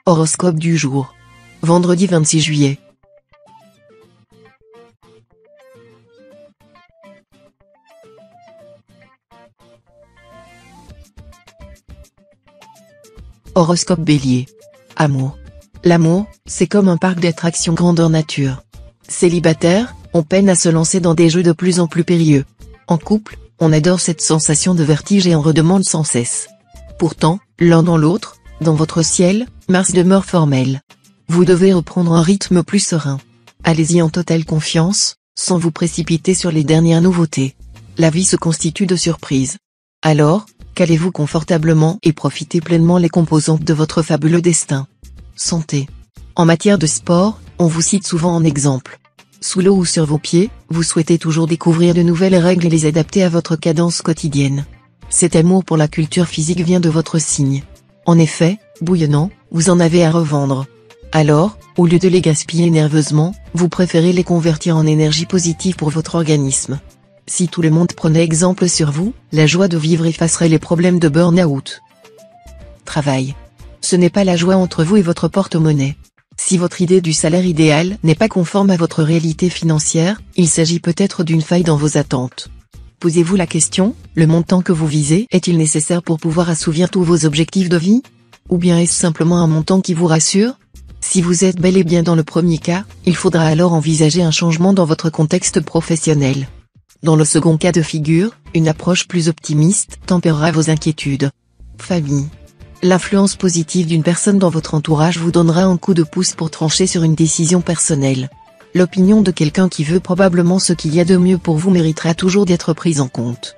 Horoscope du jour. Vendredi 26 juillet. Horoscope Bélier. Amour. L'amour, c'est comme un parc d'attractions grandeur nature. Célibataire, on peine à se lancer dans des jeux de plus en plus périlleux. En couple, on adore cette sensation de vertige et en redemande sans cesse. Pourtant, l'un dans l'autre, dans votre ciel, Mars demeure formel. Vous devez reprendre un rythme plus serein. Allez-y en totale confiance, sans vous précipiter sur les dernières nouveautés. La vie se constitue de surprises. Alors, calez-vous confortablement et profitez pleinement les composantes de votre fabuleux destin. Santé. En matière de sport, on vous cite souvent en exemple. Sous l'eau ou sur vos pieds, vous souhaitez toujours découvrir de nouvelles règles et les adapter à votre cadence quotidienne. Cet amour pour la culture physique vient de votre signe. En effet, bouillonnant, vous en avez à revendre. Alors, au lieu de les gaspiller nerveusement, vous préférez les convertir en énergie positive pour votre organisme. Si tout le monde prenait exemple sur vous, la joie de vivre effacerait les problèmes de burn-out. Travail. Ce n'est pas la joie entre vous et votre porte-monnaie. Si votre idée du salaire idéal n'est pas conforme à votre réalité financière, il s'agit peut-être d'une faille dans vos attentes. Posez-vous la question, le montant que vous visez est-il nécessaire pour pouvoir assouvir tous vos objectifs de vie? Ou bien est-ce simplement un montant qui vous rassure? Si vous êtes bel et bien dans le premier cas, il faudra alors envisager un changement dans votre contexte professionnel. Dans le second cas de figure, une approche plus optimiste tempérera vos inquiétudes. Famille. L'influence positive d'une personne dans votre entourage vous donnera un coup de pouce pour trancher sur une décision personnelle. L'opinion de quelqu'un qui veut probablement ce qu'il y a de mieux pour vous méritera toujours d'être prise en compte.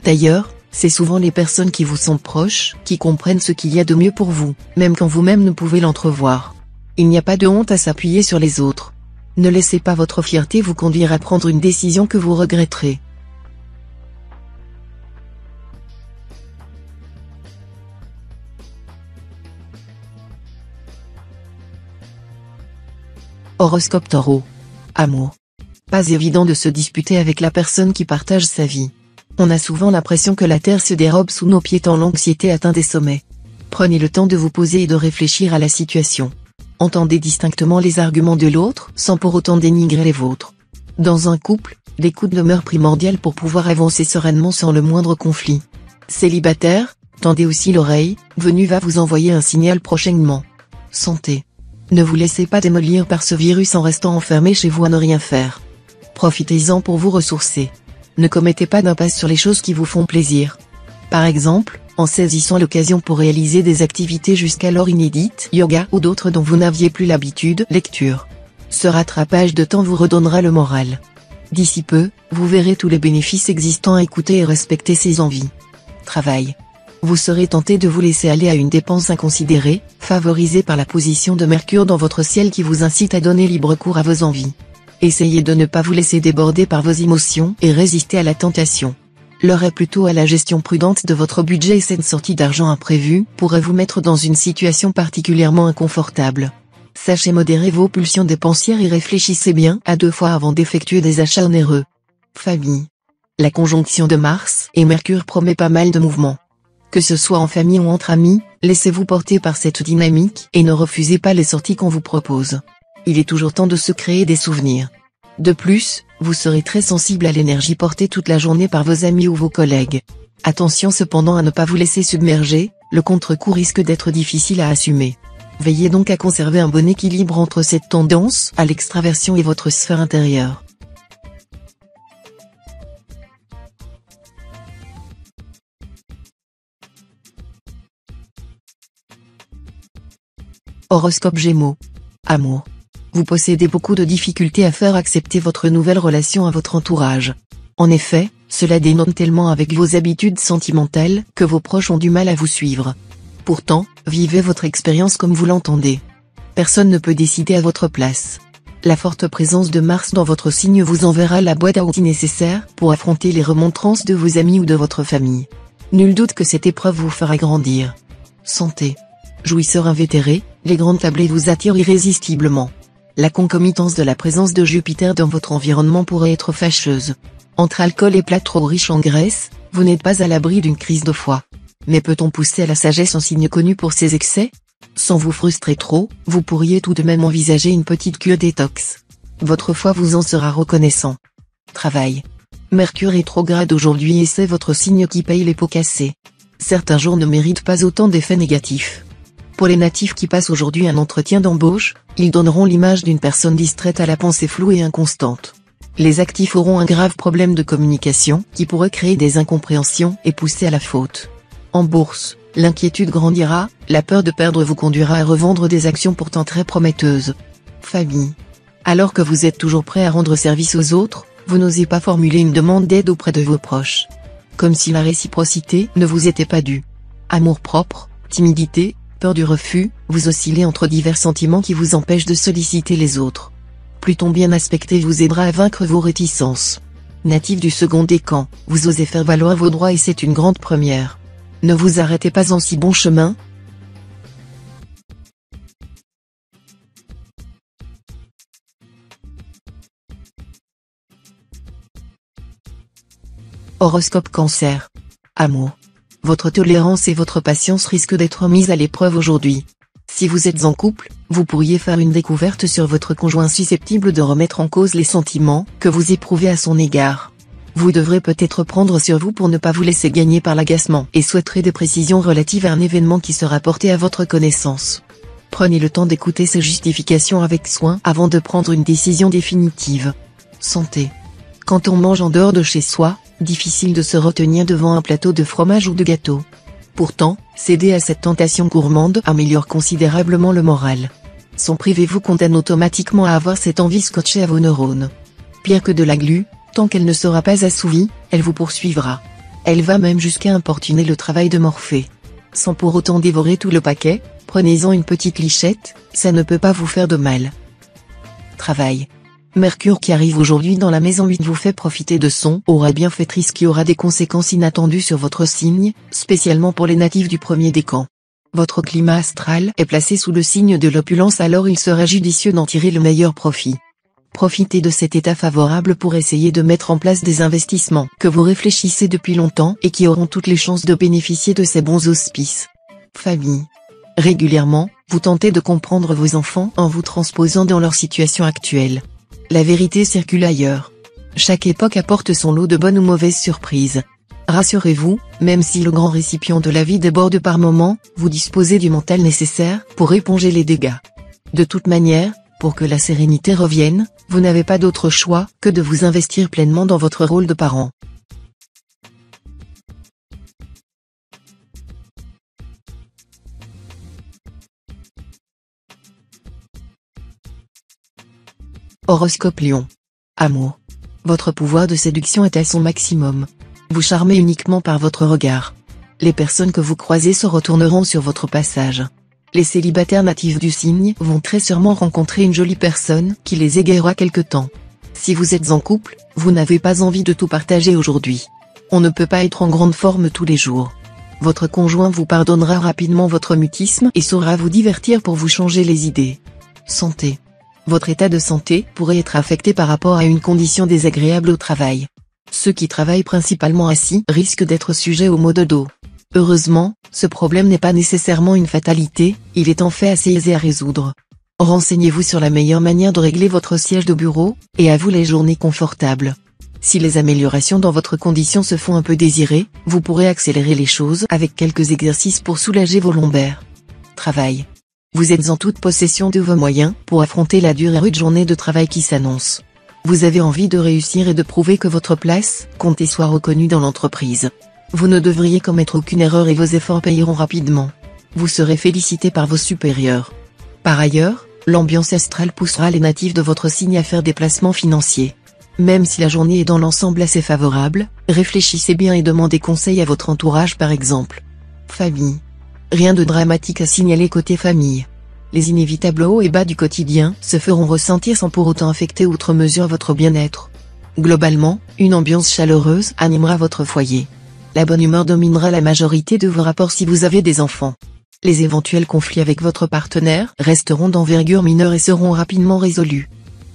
D'ailleurs, c'est souvent les personnes qui vous sont proches qui comprennent ce qu'il y a de mieux pour vous, même quand vous-même ne pouvez l'entrevoir. Il n'y a pas de honte à s'appuyer sur les autres. Ne laissez pas votre fierté vous conduire à prendre une décision que vous regretterez. Horoscope Taureau. Amour. Pas évident de se disputer avec la personne qui partage sa vie. On a souvent l'impression que la terre se dérobe sous nos pieds tant l'anxiété atteint des sommets. Prenez le temps de vous poser et de réfléchir à la situation. Entendez distinctement les arguments de l'autre, sans pour autant dénigrer les vôtres. Dans un couple, l'écoute demeure primordiale pour pouvoir avancer sereinement sans le moindre conflit. Célibataire, tendez aussi l'oreille, Vénus va vous envoyer un signal prochainement. Santé. Ne vous laissez pas démolir par ce virus en restant enfermé chez vous à ne rien faire. Profitez-en pour vous ressourcer. Ne commettez pas d'impasse sur les choses qui vous font plaisir. Par exemple, en saisissant l'occasion pour réaliser des activités jusqu'alors inédites, yoga ou d'autres dont vous n'aviez plus l'habitude, lecture. Ce rattrapage de temps vous redonnera le moral. D'ici peu, vous verrez tous les bénéfices existants à écouter et respecter ses envies. Travail. Vous serez tenté de vous laisser aller à une dépense inconsidérée, favorisée par la position de Mercure dans votre ciel qui vous incite à donner libre cours à vos envies. Essayez de ne pas vous laisser déborder par vos émotions et résister à la tentation. L'heure est plutôt à la gestion prudente de votre budget et cette sortie d'argent imprévue pourrait vous mettre dans une situation particulièrement inconfortable. Sachez modérer vos pulsions dépensières et réfléchissez bien à 2 fois avant d'effectuer des achats onéreux. Famille. La conjonction de Mars et Mercure promet pas mal de mouvements. Que ce soit en famille ou entre amis, laissez-vous porter par cette dynamique et ne refusez pas les sorties qu'on vous propose. Il est toujours temps de se créer des souvenirs. De plus, vous serez très sensible à l'énergie portée toute la journée par vos amis ou vos collègues. Attention cependant à ne pas vous laisser submerger, le contre-coup risque d'être difficile à assumer. Veillez donc à conserver un bon équilibre entre cette tendance à l'extraversion et votre sphère intérieure. Horoscope Gémeaux. Amour. Vous possédez beaucoup de difficultés à faire accepter votre nouvelle relation à votre entourage. En effet, cela dénote tellement avec vos habitudes sentimentales que vos proches ont du mal à vous suivre. Pourtant, vivez votre expérience comme vous l'entendez. Personne ne peut décider à votre place. La forte présence de Mars dans votre signe vous enverra la boîte à outils nécessaire pour affronter les remontrances de vos amis ou de votre famille. Nul doute que cette épreuve vous fera grandir. Santé. Jouisseur invétéré, les grandes tablées vous attirent irrésistiblement. La concomitance de la présence de Jupiter dans votre environnement pourrait être fâcheuse. Entre alcool et plats trop riches en graisse, vous n'êtes pas à l'abri d'une crise de foie. Mais peut-on pousser à la sagesse un signe connu pour ses excès? Sans vous frustrer trop, vous pourriez tout de même envisager une petite cure détox. Votre foie vous en sera reconnaissant. Travail. Mercure rétrograde aujourd'hui et c'est votre signe qui paye les pots cassés. Certains jours ne méritent pas autant d'effets négatifs. Pour les natifs qui passent aujourd'hui un entretien d'embauche, ils donneront l'image d'une personne distraite à la pensée floue et inconstante. Les actifs auront un grave problème de communication qui pourrait créer des incompréhensions et pousser à la faute. En bourse, l'inquiétude grandira, la peur de perdre vous conduira à revendre des actions pourtant très prometteuses. Famille. Alors que vous êtes toujours prêt à rendre service aux autres, vous n'osez pas formuler une demande d'aide auprès de vos proches. Comme si la réciprocité ne vous était pas due. Amour-propre, timidité, peur du refus, vous oscillez entre divers sentiments qui vous empêchent de solliciter les autres. Pluton bien aspecté vous aidera à vaincre vos réticences. Natif du second décan, vous osez faire valoir vos droits et c'est une grande première. Ne vous arrêtez pas en si bon chemin. Horoscope Cancer. Amour. Votre tolérance et votre patience risquent d'être mises à l'épreuve aujourd'hui. Si vous êtes en couple, vous pourriez faire une découverte sur votre conjoint susceptible de remettre en cause les sentiments que vous éprouvez à son égard. Vous devrez peut-être prendre sur vous pour ne pas vous laisser gagner par l'agacement et souhaiterez des précisions relatives à un événement qui sera porté à votre connaissance. Prenez le temps d'écouter ces justifications avec soin avant de prendre une décision définitive. Santé. Quand on mange en dehors de chez soi, difficile de se retenir devant un plateau de fromage ou de gâteau. Pourtant, céder à cette tentation gourmande améliore considérablement le moral. S'en priver vous condamne automatiquement à avoir cette envie scotchée à vos neurones. Pire que de la glu, tant qu'elle ne sera pas assouvie, elle vous poursuivra. Elle va même jusqu'à importuner le travail de Morphée. Sans pour autant dévorer tout le paquet, prenez-en une petite lichette, ça ne peut pas vous faire de mal. Travail. Mercure qui arrive aujourd'hui dans la maison 8 vous fait profiter de son aura bienfaitrice qui aura des conséquences inattendues sur votre signe, spécialement pour les natifs du premier décan. Votre climat astral est placé sous le signe de l'opulence, alors il serait judicieux d'en tirer le meilleur profit. Profitez de cet état favorable pour essayer de mettre en place des investissements que vous réfléchissez depuis longtemps et qui auront toutes les chances de bénéficier de ces bons auspices. Famille. Régulièrement, vous tentez de comprendre vos enfants en vous transposant dans leur situation actuelle. La vérité circule ailleurs. Chaque époque apporte son lot de bonnes ou mauvaises surprises. Rassurez-vous, même si le grand récipient de la vie déborde par moments, vous disposez du mental nécessaire pour éponger les dégâts. De toute manière, pour que la sérénité revienne, vous n'avez pas d'autre choix que de vous investir pleinement dans votre rôle de parent. Horoscope Lion. Amour. Votre pouvoir de séduction est à son maximum. Vous charmez uniquement par votre regard. Les personnes que vous croisez se retourneront sur votre passage. Les célibataires natifs du signe vont très sûrement rencontrer une jolie personne qui les égayera quelque temps. Si vous êtes en couple, vous n'avez pas envie de tout partager aujourd'hui. On ne peut pas être en grande forme tous les jours. Votre conjoint vous pardonnera rapidement votre mutisme et saura vous divertir pour vous changer les idées. Santé. Votre état de santé pourrait être affecté par rapport à une condition désagréable au travail. Ceux qui travaillent principalement assis risquent d'être sujets aux maux de dos. Heureusement, ce problème n'est pas nécessairement une fatalité, il est en fait assez aisé à résoudre. Renseignez-vous sur la meilleure manière de régler votre siège de bureau, et à vous les journées confortables. Si les améliorations dans votre condition se font un peu désirer, vous pourrez accélérer les choses avec quelques exercices pour soulager vos lombaires. Travail. Vous êtes en toute possession de vos moyens pour affronter la dure et rude journée de travail qui s'annonce. Vous avez envie de réussir et de prouver que votre place compte et soit reconnue dans l'entreprise. Vous ne devriez commettre aucune erreur et vos efforts payeront rapidement. Vous serez félicité par vos supérieurs. Par ailleurs, l'ambiance astrale poussera les natifs de votre signe à faire des placements financiers. Même si la journée est dans l'ensemble assez favorable, réfléchissez bien et demandez conseil à votre entourage par exemple. Famille. Rien de dramatique à signaler côté famille. Les inévitables hauts et bas du quotidien se feront ressentir sans pour autant affecter outre mesure votre bien-être. Globalement, une ambiance chaleureuse animera votre foyer. La bonne humeur dominera la majorité de vos rapports si vous avez des enfants. Les éventuels conflits avec votre partenaire resteront d'envergure mineure et seront rapidement résolus.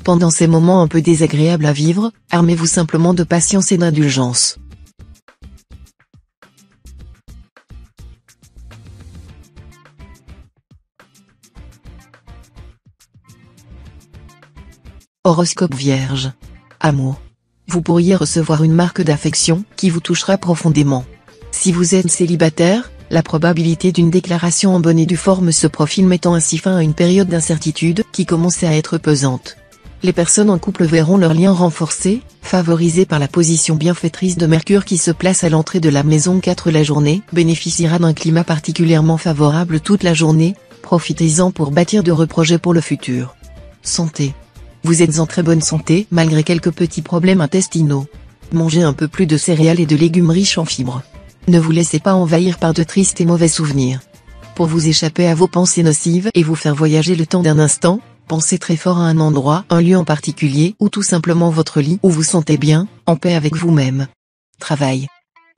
Pendant ces moments un peu désagréables à vivre, armez-vous simplement de patience et d'indulgence. Horoscope Vierge. Amour. Vous pourriez recevoir une marque d'affection qui vous touchera profondément. Si vous êtes célibataire, la probabilité d'une déclaration en bonne et due forme se profile, mettant ainsi fin à une période d'incertitude qui commençait à être pesante. Les personnes en couple verront leur lien renforcé, favorisé par la position bienfaitrice de Mercure qui se place à l'entrée de la maison 4. La journée bénéficiera d'un climat particulièrement favorable toute la journée, profitez-en pour bâtir d'heureux projets pour le futur. Santé. Vous êtes en très bonne santé malgré quelques petits problèmes intestinaux. Mangez un peu plus de céréales et de légumes riches en fibres. Ne vous laissez pas envahir par de tristes et mauvais souvenirs. Pour vous échapper à vos pensées nocives et vous faire voyager le temps d'un instant, pensez très fort à un endroit, un lieu en particulier ou tout simplement votre lit où vous sentez bien, en paix avec vous-même. Travail.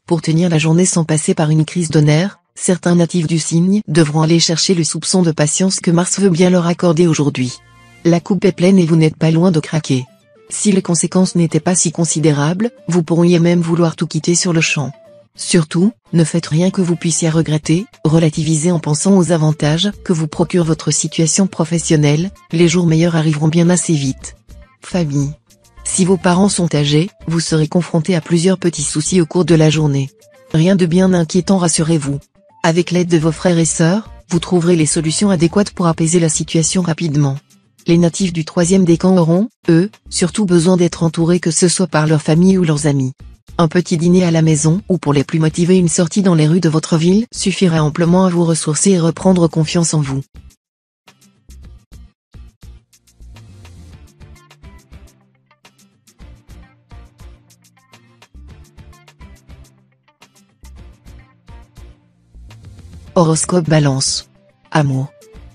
Pour tenir la journée sans passer par une crise de nerfs, certains natifs du signe devront aller chercher le soupçon de patience que Mars veut bien leur accorder aujourd'hui. La coupe est pleine et vous n'êtes pas loin de craquer. Si les conséquences n'étaient pas si considérables, vous pourriez même vouloir tout quitter sur le champ. Surtout, ne faites rien que vous puissiez regretter, relativisez en pensant aux avantages que vous procure votre situation professionnelle, les jours meilleurs arriveront bien assez vite. Famille. Si vos parents sont âgés, vous serez confronté à plusieurs petits soucis au cours de la journée. Rien de bien inquiétant, rassurez-vous. Avec l'aide de vos frères et sœurs, vous trouverez les solutions adéquates pour apaiser la situation rapidement. Les natifs du 3e décan auront, eux, surtout besoin d'être entourés, que ce soit par leur famille ou leurs amis. Un petit dîner à la maison ou pour les plus motivés une sortie dans les rues de votre ville suffira amplement à vous ressourcer et reprendre confiance en vous. Horoscope Balance. Amour.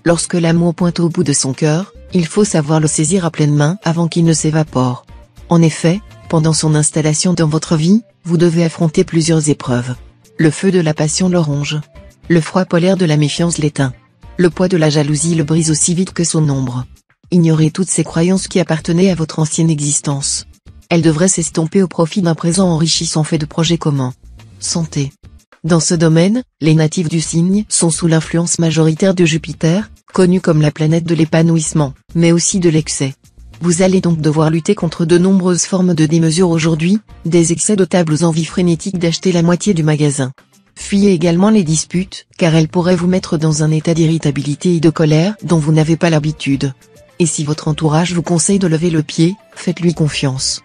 Lorsque l'amour pointe au bout de son cœur, il faut savoir le saisir à pleine main avant qu'il ne s'évapore. En effet, pendant son installation dans votre vie, vous devez affronter plusieurs épreuves. Le feu de la passion le ronge. Le froid polaire de la méfiance l'éteint. Le poids de la jalousie le brise aussi vite que son ombre. Ignorez toutes ces croyances qui appartenaient à votre ancienne existence. Elles devraient s'estomper au profit d'un présent enrichissant fait de projets communs. Santé. Dans ce domaine, les natifs du signe sont sous l'influence majoritaire de Jupiter, connu comme la planète de l'épanouissement, mais aussi de l'excès. Vous allez donc devoir lutter contre de nombreuses formes de démesure aujourd'hui, des excès notables aux envies frénétiques d'acheter la moitié du magasin. Fuyez également les disputes, car elles pourraient vous mettre dans un état d'irritabilité et de colère dont vous n'avez pas l'habitude. Et si votre entourage vous conseille de lever le pied, faites-lui confiance.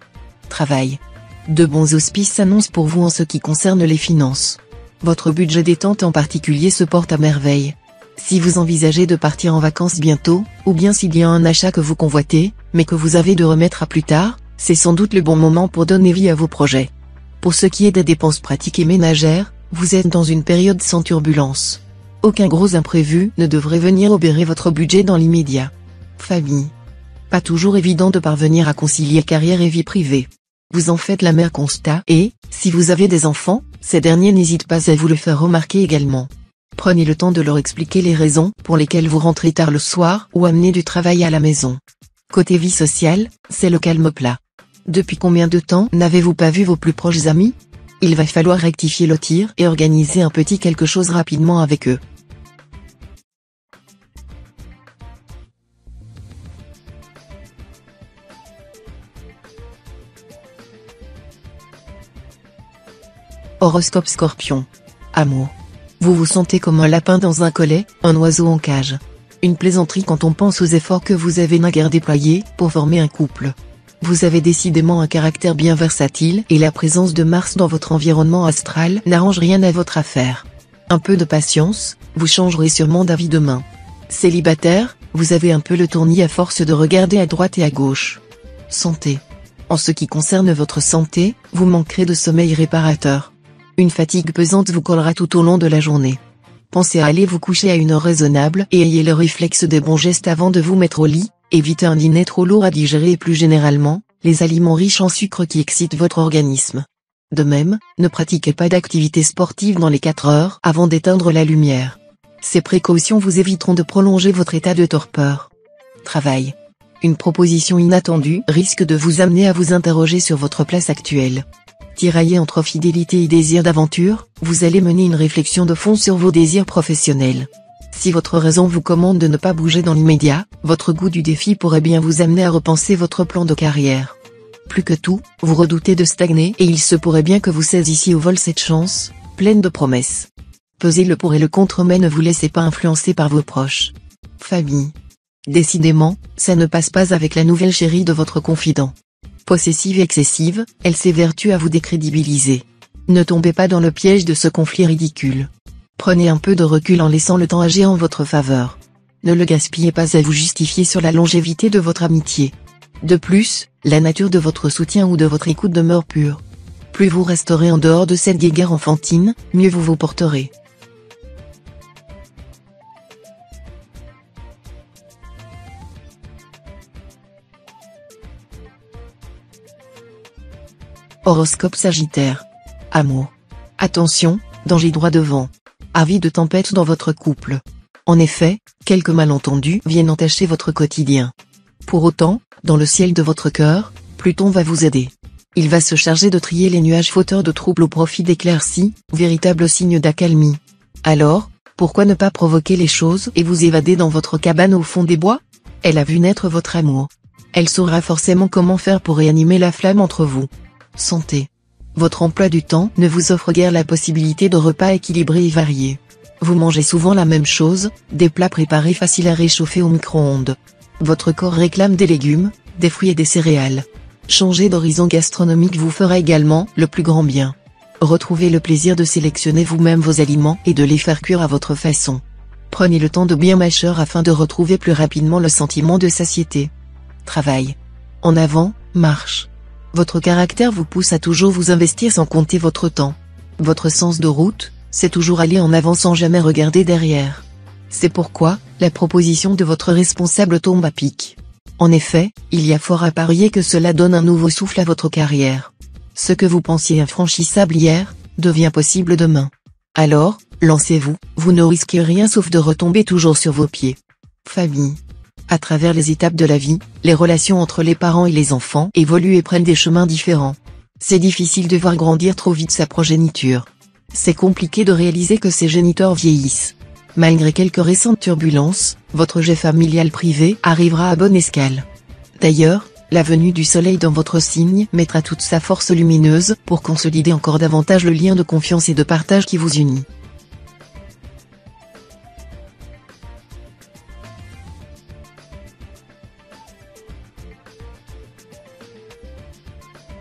Travail. De bons auspices s'annoncent pour vous en ce qui concerne les finances. Votre budget détente en particulier se porte à merveille. Si vous envisagez de partir en vacances bientôt, ou bien s'il y a un achat que vous convoitez, mais que vous avez de remettre à plus tard, c'est sans doute le bon moment pour donner vie à vos projets. Pour ce qui est des dépenses pratiques et ménagères, vous êtes dans une période sans turbulence. Aucun gros imprévu ne devrait venir obérer votre budget dans l'immédiat. Famille. Pas toujours évident de parvenir à concilier carrière et vie privée. Vous en faites l'amer constat et, si vous avez des enfants, ces derniers n'hésitent pas à vous le faire remarquer également. Prenez le temps de leur expliquer les raisons pour lesquelles vous rentrez tard le soir ou amenez du travail à la maison. Côté vie sociale, c'est le calme plat. Depuis combien de temps n'avez-vous pas vu vos plus proches amis? Il va falloir rectifier le tir et organiser un petit quelque chose rapidement avec eux. Horoscope Scorpion. Amour. Vous vous sentez comme un lapin dans un collet, un oiseau en cage. Une plaisanterie quand on pense aux efforts que vous avez naguère déployés pour former un couple. Vous avez décidément un caractère bien versatile et la présence de Mars dans votre environnement astral n'arrange rien à votre affaire. Un peu de patience, vous changerez sûrement d'avis demain. Célibataire, vous avez un peu le tournis à force de regarder à droite et à gauche. Santé. En ce qui concerne votre santé, vous manquerez de sommeil réparateur. Une fatigue pesante vous collera tout au long de la journée. Pensez à aller vous coucher à une heure raisonnable et ayez le réflexe des bons gestes avant de vous mettre au lit, évitez un dîner trop lourd à digérer et plus généralement, les aliments riches en sucre qui excitent votre organisme. De même, ne pratiquez pas d'activité sportive dans les 4 heures avant d'éteindre la lumière. Ces précautions vous éviteront de prolonger votre état de torpeur. Travail. Une proposition inattendue risque de vous amener à vous interroger sur votre place actuelle. Tiraillé entre fidélité et désir d'aventure, vous allez mener une réflexion de fond sur vos désirs professionnels. Si votre raison vous commande de ne pas bouger dans l'immédiat, votre goût du défi pourrait bien vous amener à repenser votre plan de carrière. Plus que tout, vous redoutez de stagner et il se pourrait bien que vous saisissiez au vol cette chance, pleine de promesses. Pesez le pour et le contre mais ne vous laissez pas influencer par vos proches. Famille. Décidément, ça ne passe pas avec la nouvelle chérie de votre confident. Possessive et excessive, elle s'évertue à vous décrédibiliser. Ne tombez pas dans le piège de ce conflit ridicule. Prenez un peu de recul en laissant le temps agir en votre faveur. Ne le gaspillez pas à vous justifier sur la longévité de votre amitié. De plus, la nature de votre soutien ou de votre écoute demeure pure. Plus vous resterez en dehors de cette guéguerre enfantine, mieux vous vous porterez. Horoscope Sagittaire. Amour. Attention, danger droit devant. Avis de tempête dans votre couple. En effet, quelques malentendus viennent entacher votre quotidien. Pour autant, dans le ciel de votre cœur, Pluton va vous aider. Il va se charger de trier les nuages fauteurs de troubles au profit d'éclaircies, véritable signe d'accalmie. Alors, pourquoi ne pas provoquer les choses et vous évader dans votre cabane au fond des bois? Elle a vu naître votre amour. Elle saura forcément comment faire pour réanimer la flamme entre vous. Santé. Votre emploi du temps ne vous offre guère la possibilité de repas équilibrés et variés. Vous mangez souvent la même chose, des plats préparés faciles à réchauffer au micro-ondes. Votre corps réclame des légumes, des fruits et des céréales. Changer d'horizon gastronomique vous fera également le plus grand bien. Retrouvez le plaisir de sélectionner vous-même vos aliments et de les faire cuire à votre façon. Prenez le temps de bien mâcher afin de retrouver plus rapidement le sentiment de satiété. Travail. En avant, marche. Votre caractère vous pousse à toujours vous investir sans compter votre temps. Votre sens de route, c'est toujours aller en avant sans jamais regarder derrière. C'est pourquoi, la proposition de votre responsable tombe à pic. En effet, il y a fort à parier que cela donne un nouveau souffle à votre carrière. Ce que vous pensiez infranchissable hier, devient possible demain. Alors, lancez-vous, vous ne risquez rien sauf de retomber toujours sur vos pieds. Famille. À travers les étapes de la vie, les relations entre les parents et les enfants évoluent et prennent des chemins différents. C'est difficile de voir grandir trop vite sa progéniture. C'est compliqué de réaliser que ses géniteurs vieillissent. Malgré quelques récentes turbulences, votre jet familial privé arrivera à bonne escale. D'ailleurs, la venue du soleil dans votre signe mettra toute sa force lumineuse pour consolider encore davantage le lien de confiance et de partage qui vous unit.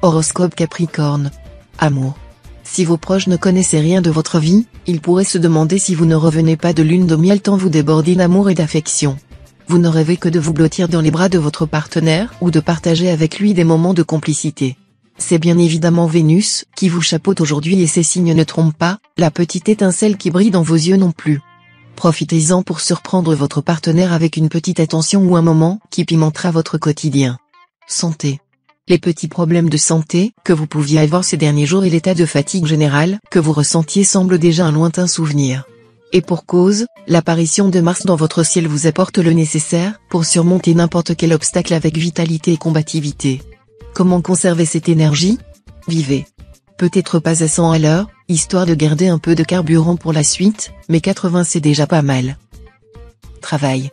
Horoscope Capricorne. Amour. Si vos proches ne connaissaient rien de votre vie, ils pourraient se demander si vous ne revenez pas de lune de miel tant vous débordez d'amour et d'affection. Vous ne rêvez que de vous blottir dans les bras de votre partenaire ou de partager avec lui des moments de complicité. C'est bien évidemment Vénus qui vous chapeaute aujourd'hui et ces signes ne trompent pas, la petite étincelle qui brille dans vos yeux non plus. Profitez-en pour surprendre votre partenaire avec une petite attention ou un moment qui pimentera votre quotidien. Santé. Les petits problèmes de santé que vous pouviez avoir ces derniers jours et l'état de fatigue générale que vous ressentiez semblent déjà un lointain souvenir. Et pour cause, l'apparition de Mars dans votre ciel vous apporte le nécessaire pour surmonter n'importe quel obstacle avec vitalité et combativité. Comment conserver cette énergie? Vivez. Peut-être pas à 100 à l'heure, histoire de garder un peu de carburant pour la suite, mais 80 c'est déjà pas mal. Travail.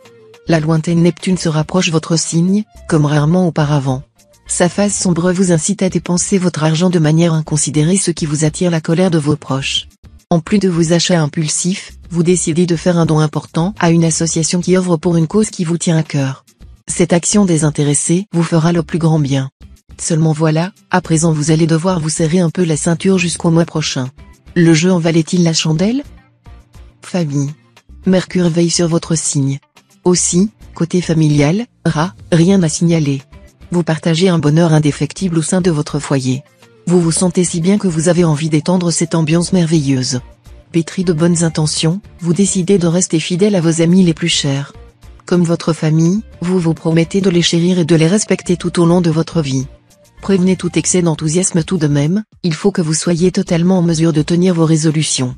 La lointaine Neptune se rapproche votre signe, comme rarement auparavant. Sa phase sombre vous incite à dépenser votre argent de manière inconsidérée, ce qui vous attire la colère de vos proches. En plus de vos achats impulsifs, vous décidez de faire un don important à une association qui œuvre pour une cause qui vous tient à cœur. Cette action désintéressée vous fera le plus grand bien. Seulement voilà, à présent vous allez devoir vous serrer un peu la ceinture jusqu'au mois prochain. Le jeu en valait-il la chandelle? Famille. Mercure veille sur votre signe. Aussi, côté familial, rien à signaler. Vous partagez un bonheur indéfectible au sein de votre foyer. Vous vous sentez si bien que vous avez envie d'étendre cette ambiance merveilleuse. Pétri de bonnes intentions, vous décidez de rester fidèle à vos amis les plus chers. Comme votre famille, vous vous promettez de les chérir et de les respecter tout au long de votre vie. Prévenez tout excès d'enthousiasme tout de même, il faut que vous soyez totalement en mesure de tenir vos résolutions.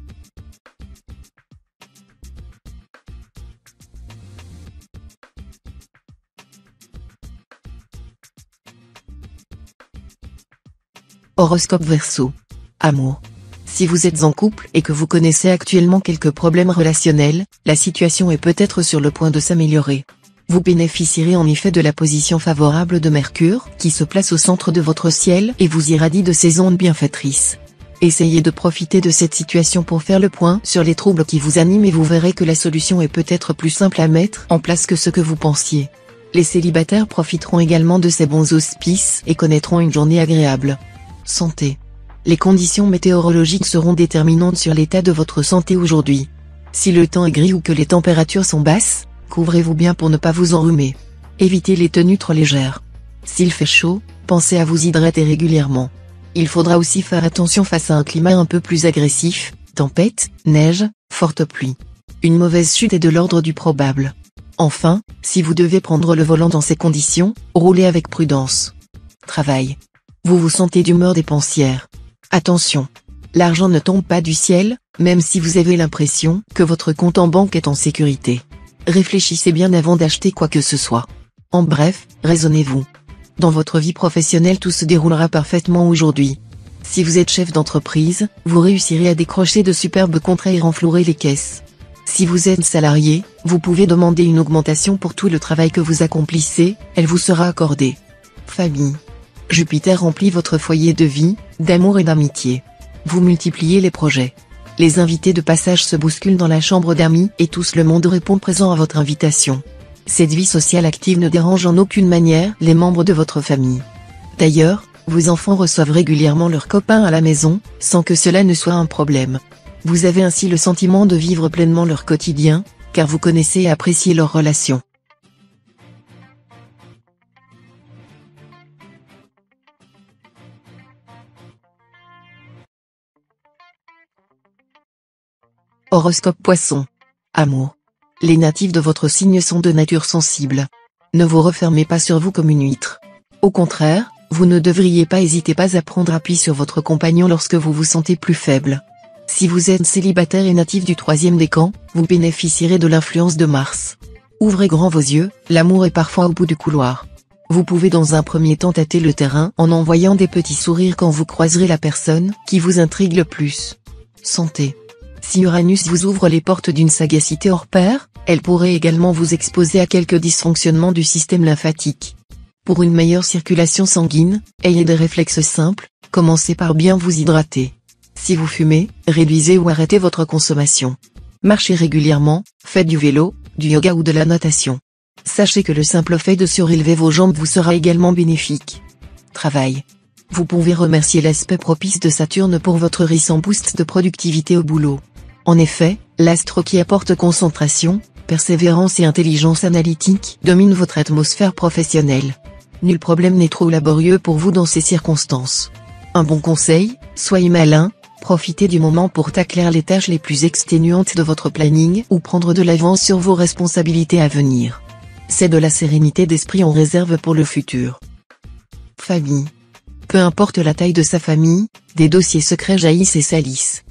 Horoscope Verseau. Amour. Si vous êtes en couple et que vous connaissez actuellement quelques problèmes relationnels, la situation est peut-être sur le point de s'améliorer. Vous bénéficierez en effet de la position favorable de Mercure, qui se place au centre de votre ciel et vous irradie de ses ondes bienfaitrices. Essayez de profiter de cette situation pour faire le point sur les troubles qui vous animent et vous verrez que la solution est peut-être plus simple à mettre en place que ce que vous pensiez. Les célibataires profiteront également de ces bons auspices et connaîtront une journée agréable. Santé. Les conditions météorologiques seront déterminantes sur l'état de votre santé aujourd'hui. Si le temps est gris ou que les températures sont basses, couvrez-vous bien pour ne pas vous enrhumer. Évitez les tenues trop légères. S'il fait chaud, pensez à vous hydrater régulièrement. Il faudra aussi faire attention face à un climat un peu plus agressif, tempête, neige, forte pluie. Une mauvaise chute est de l'ordre du probable. Enfin, si vous devez prendre le volant dans ces conditions, roulez avec prudence. Travail. Vous vous sentez d'humeur dépensière. Attention. L'argent ne tombe pas du ciel, même si vous avez l'impression que votre compte en banque est en sécurité. Réfléchissez bien avant d'acheter quoi que ce soit. En bref, raisonnez-vous. Dans votre vie professionnelle tout se déroulera parfaitement aujourd'hui. Si vous êtes chef d'entreprise, vous réussirez à décrocher de superbes contrats et renflouer les caisses. Si vous êtes salarié, vous pouvez demander une augmentation pour tout le travail que vous accomplissez, elle vous sera accordée. Famille. Jupiter remplit votre foyer de vie, d'amour et d'amitié. Vous multipliez les projets. Les invités de passage se bousculent dans la chambre d'amis et tout le monde répond présent à votre invitation. Cette vie sociale active ne dérange en aucune manière les membres de votre famille. D'ailleurs, vos enfants reçoivent régulièrement leurs copains à la maison, sans que cela ne soit un problème. Vous avez ainsi le sentiment de vivre pleinement leur quotidien, car vous connaissez et appréciez leurs relations. Horoscope Poisson. Amour. Les natifs de votre signe sont de nature sensible. Ne vous refermez pas sur vous comme une huître. Au contraire, vous ne devriez pas hésiter à prendre appui sur votre compagnon lorsque vous vous sentez plus faible. Si vous êtes célibataire et natif du 3e décan, vous bénéficierez de l'influence de Mars. Ouvrez grand vos yeux, l'amour est parfois au bout du couloir. Vous pouvez dans un premier temps tâter le terrain en envoyant des petits sourires quand vous croiserez la personne qui vous intrigue le plus. Santé. Si Uranus vous ouvre les portes d'une sagacité hors pair, elle pourrait également vous exposer à quelques dysfonctionnements du système lymphatique. Pour une meilleure circulation sanguine, ayez des réflexes simples, commencez par bien vous hydrater. Si vous fumez, réduisez ou arrêtez votre consommation. Marchez régulièrement, faites du vélo, du yoga ou de la natation. Sachez que le simple fait de surélever vos jambes vous sera également bénéfique. Travail. Vous pouvez remercier l'aspect propice de Saturne pour votre récent boost de productivité au boulot. En effet, l'astre qui apporte concentration, persévérance et intelligence analytique domine votre atmosphère professionnelle. Nul problème n'est trop laborieux pour vous dans ces circonstances. Un bon conseil, soyez malin, profitez du moment pour tacler les tâches les plus exténuantes de votre planning ou prendre de l'avance sur vos responsabilités à venir. C'est de la sérénité d'esprit en réserve pour le futur. Famille. Peu importe la taille de sa famille, des dossiers secrets jaillissent et salissent.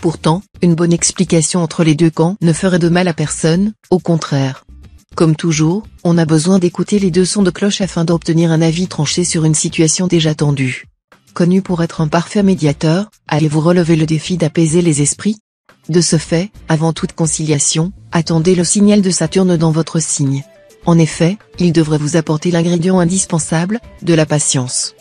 Pourtant, une bonne explication entre les deux camps ne ferait de mal à personne, au contraire. Comme toujours, on a besoin d'écouter les deux sons de cloche afin d'obtenir un avis tranché sur une situation déjà tendue. Connu pour être un parfait médiateur, allez-vous relever le défi d'apaiser les esprits? De ce fait, avant toute conciliation, attendez le signal de Saturne dans votre signe. En effet, il devrait vous apporter l'ingrédient indispensable, de la patience.